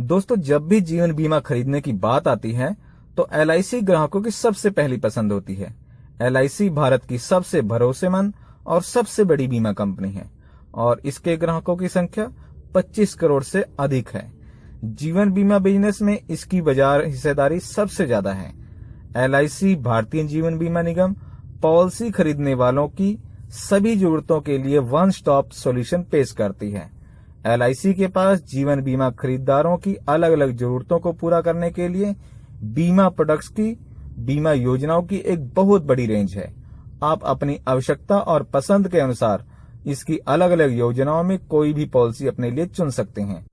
दोस्तों, जब भी जीवन बीमा खरीदने की बात आती है तो एलआईसी ग्राहकों की सबसे पहली पसंद होती है। एलआईसी भारत की सबसे भरोसेमंद और सबसे बड़ी बीमा कंपनी है और इसके ग्राहकों की संख्या 25 करोड़ से अधिक है। जीवन बीमा बिजनेस में इसकी बाजार हिस्सेदारी सबसे ज्यादा है। एलआईसी भारतीय जीवन बीमा निगम पॉलिसी खरीदने वालों की सभी जरूरतों के लिए वन स्टॉप सॉल्यूशन पेश करती है। एलआईसी के पास जीवन बीमा खरीदारों की अलग अलग जरूरतों को पूरा करने के लिए बीमा प्रोडक्ट्स की बीमा योजनाओं की एक बहुत बड़ी रेंज है। आप अपनी आवश्यकता और पसंद के अनुसार इसकी अलग अलग योजनाओं में कोई भी पॉलिसी अपने लिए चुन सकते हैं।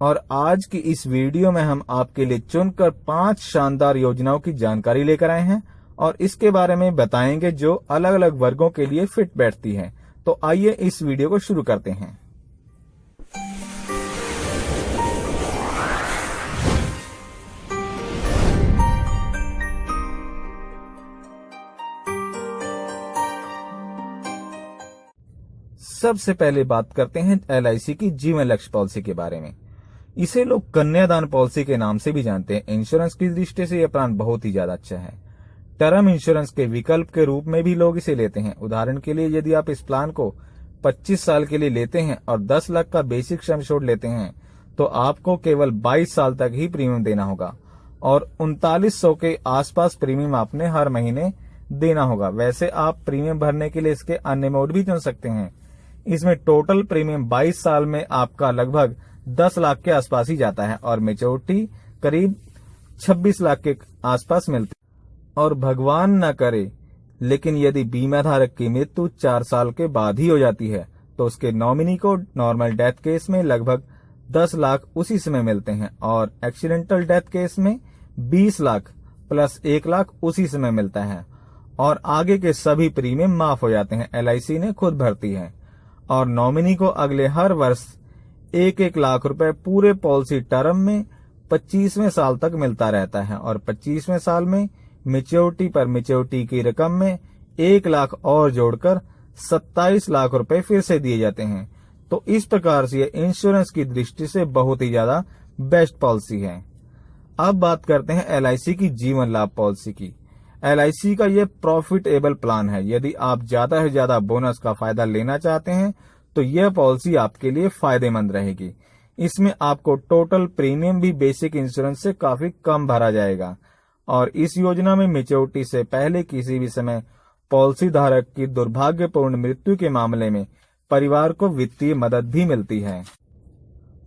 और आज की इस वीडियो में हम आपके लिए चुनकर 5 शानदार योजनाओं की जानकारी लेकर आए हैं और इसके बारे में बताएंगे जो अलग अलग वर्गों के लिए फिट बैठती है। तो आइए इस वीडियो को शुरू करते हैं। सबसे पहले बात करते हैं एलआईसी की जीवन लक्ष्य पॉलिसी के बारे में। इसे लोग कन्यादान पॉलिसी के नाम से भी जानते हैं। इंश्योरेंस की दृष्टि से यह प्लान बहुत ही ज्यादा अच्छा है। टर्म इंश्योरेंस के विकल्प के रूप में भी लोग इसे लेते हैं। उदाहरण के लिए यदि आप इस प्लान को 25 साल के लिए लेते हैं और 10 लाख का बेसिक सम एश्योर्ड लेते हैं तो आपको केवल 22 साल तक ही प्रीमियम देना होगा और 3900 के आसपास प्रीमियम आपने हर महीने देना होगा। वैसे आप प्रीमियम भरने के लिए इसके अन्य मोड भी चुन सकते हैं। इसमें टोटल प्रीमियम 22 साल में आपका लगभग 10 लाख के आसपास ही जाता है और मेच्योरिटी करीब 26 लाख के आसपास मिलती है। और भगवान न करे लेकिन यदि बीमा धारक की मृत्यु 4 साल के बाद ही हो जाती है तो उसके नॉमिनी को नॉर्मल डेथ केस में लगभग 10 लाख उसी समय मिलते हैं और एक्सीडेंटल डेथ केस में 20 लाख प्लस 1 लाख उसी समय मिलता है और आगे के सभी प्रीमियम माफ हो जाते हैं। एलआईसी ने खुद भरती है और नॉमिनी को अगले हर वर्ष 1-1 लाख रुपए पूरे पॉलिसी टर्म में 25वें साल तक मिलता रहता है और 25वें साल में मेच्योरिटी पर मेच्योरिटी की रकम में 1 लाख और जोड़कर 27 लाख रुपए फिर से दिए जाते हैं। तो इस प्रकार से ये इंश्योरेंस की दृष्टि से बहुत ही ज्यादा बेस्ट पॉलिसी है। अब बात करते हैं एलआईसी की जीवन लाभ पॉलिसी की। एलआईसी का ये प्रॉफिटेबल प्लान है। यदि आप ज्यादा से ज्यादा बोनस का फायदा लेना चाहते हैं तो यह पॉलिसी आपके लिए फायदेमंद रहेगी। इसमें आपको टोटल प्रीमियम भी बेसिक इंश्योरेंस से काफी कम भरा जाएगा और इस योजना में मेच्योरिटी से पहले किसी भी समय पॉलिसी धारक की दुर्भाग्यपूर्ण मृत्यु के मामले में परिवार को वित्तीय मदद भी मिलती है।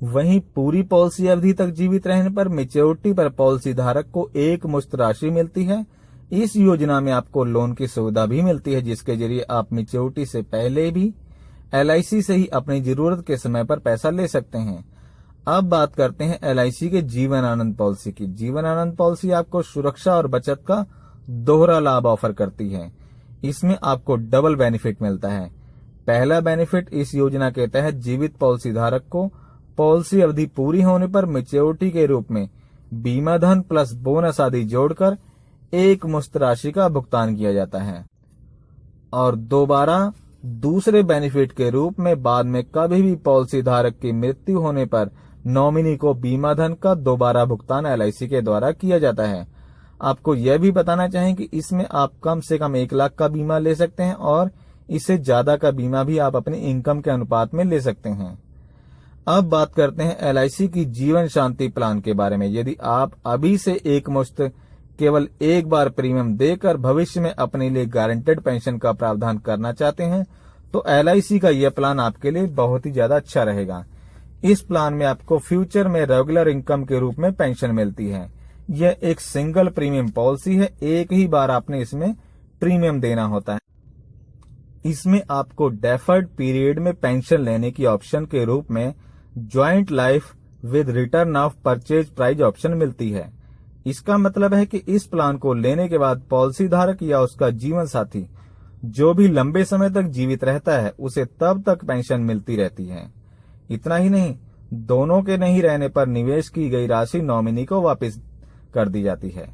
वहीं पूरी पॉलिसी अवधि तक जीवित रहने पर मेच्योरिटी पर पॉलिसी धारक को एक मुश्त राशि मिलती है। इस योजना में आपको लोन की सुविधा भी मिलती है जिसके जरिए आप मेच्योरिटी से पहले भी एलआईसी से ही अपनी जरूरत के समय पर पैसा ले सकते हैं। अब बात करते हैं एलआईसी के जीवन आनंद पॉलिसी की। जीवन आनंद पॉलिसी आपको सुरक्षा और बचत का दोहरा लाभ ऑफर करती है। इसमें आपको डबल बेनिफिट मिलता है। पहला बेनिफिट, इस योजना के तहत जीवित पॉलिसी धारक को पॉलिसी अवधि पूरी होने पर मेच्योरिटी के रूप में बीमा धन प्लस बोनस आदि जोड़कर एक मुश्त राशि का भुगतान किया जाता है और दोबारा दूसरे बेनिफिट के रूप में बाद में कभी भी पॉलिसी धारक की मृत्यु होने पर नॉमिनी को बीमा धन का दोबारा भुगतान एलआईसी के द्वारा किया जाता है। आपको यह भी बताना चाहें कि इसमें आप कम से कम 1 लाख का बीमा ले सकते हैं और इससे ज्यादा का बीमा भी आप अपनी इनकम के अनुपात में ले सकते हैं। अब बात करते हैं एलआईसी की जीवन शांति प्लान के बारे में। यदि आप अभी से एक मुश्त केवल एक बार प्रीमियम देकर भविष्य में अपने लिए गारंटेड पेंशन का प्रावधान करना चाहते हैं तो एलआईसी का यह प्लान आपके लिए बहुत ही ज्यादा अच्छा रहेगा। इस प्लान में आपको फ्यूचर में रेगुलर इनकम के रूप में पेंशन मिलती है। यह एक सिंगल प्रीमियम पॉलिसी है। एक ही बार आपने इसमें प्रीमियम देना होता है। इसमें आपको डेफर्ड पीरियड में पेंशन लेने की ऑप्शन के रूप में joint life with return of purchase price option मिलती है। इसका मतलब है कि इस प्लान को लेने के बाद पॉलिसी धारक या उसका जीवन साथी जो भी लंबे समय तक जीवित रहता है उसे तब तक पेंशन मिलती रहती है। इतना ही नहीं, दोनों के नहीं रहने पर निवेश की गई राशि नॉमिनी को वापस कर दी जाती है।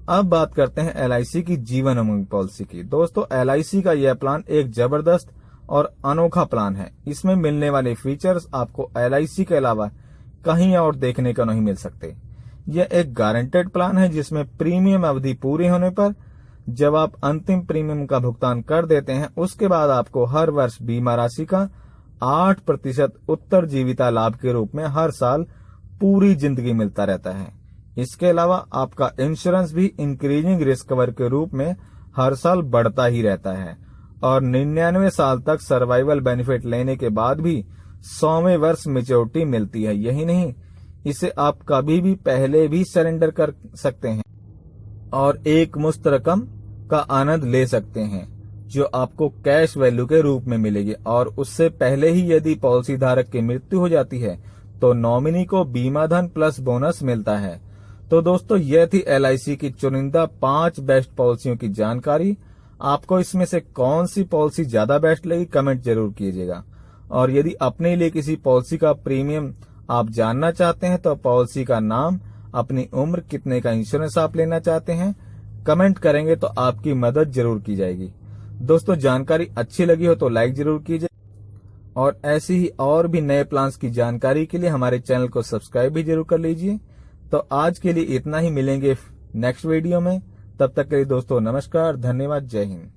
अब बात करते हैं एलआईसी की जीवन उमंग पॉलिसी की। दोस्तों, एलआईसी का यह प्लान एक जबरदस्त और अनोखा प्लान है। इसमें मिलने वाले फीचर्स आपको एलआईसी के अलावा कहीं और देखने को नहीं मिल सकते। यह एक गारंटेड प्लान है जिसमें प्रीमियम अवधि पूरी होने पर जब आप अंतिम प्रीमियम का भुगतान कर देते हैं, उसके बाद आपको हर वर्ष बीमा राशि का 8% उत्तरजीविता लाभ के रूप में हर साल पूरी जिंदगी मिलता रहता है। इसके अलावा आपका इंश्योरेंस भी इंक्रीजिंग रिस्क कवर के रूप में हर साल बढ़ता ही रहता है और 99 साल तक सर्वाइवल बेनिफिट लेने के बाद भी 100वें वर्ष मैच्योरिटी मिलती है। यही नहीं, इसे आप कभी भी पहले भी सरेंडर कर सकते हैं और एक मुश्त रकम का आनंद ले सकते हैं जो आपको कैश वैल्यू के रूप में मिलेगी। और उससे पहले ही यदि पॉलिसी धारक की मृत्यु हो जाती है तो नॉमिनी को बीमा धन प्लस बोनस मिलता है। तो दोस्तों, यह थी LIC की चुनिंदा 5 बेस्ट पॉलिसियों की जानकारी। आपको इसमें से कौन सी पॉलिसी ज्यादा बेस्ट लगी, कमेंट जरूर कीजिएगा। और यदि अपने लिए किसी पॉलिसी का प्रीमियम आप जानना चाहते हैं तो पॉलिसी का नाम, अपनी उम्र, कितने का इंश्योरेंस आप लेना चाहते हैं, कमेंट करेंगे तो आपकी मदद जरूर की जाएगी। दोस्तों, जानकारी अच्छी लगी हो तो लाइक जरूर कीजिए और ऐसी ही और भी नए प्लान्स की जानकारी के लिए हमारे चैनल को सब्सक्राइब भी जरूर कर लीजिए। तो आज के लिए इतना ही, मिलेंगे नेक्स्ट वीडियो में। तब तक के लिए दोस्तों नमस्कार, धन्यवाद, जय हिंद।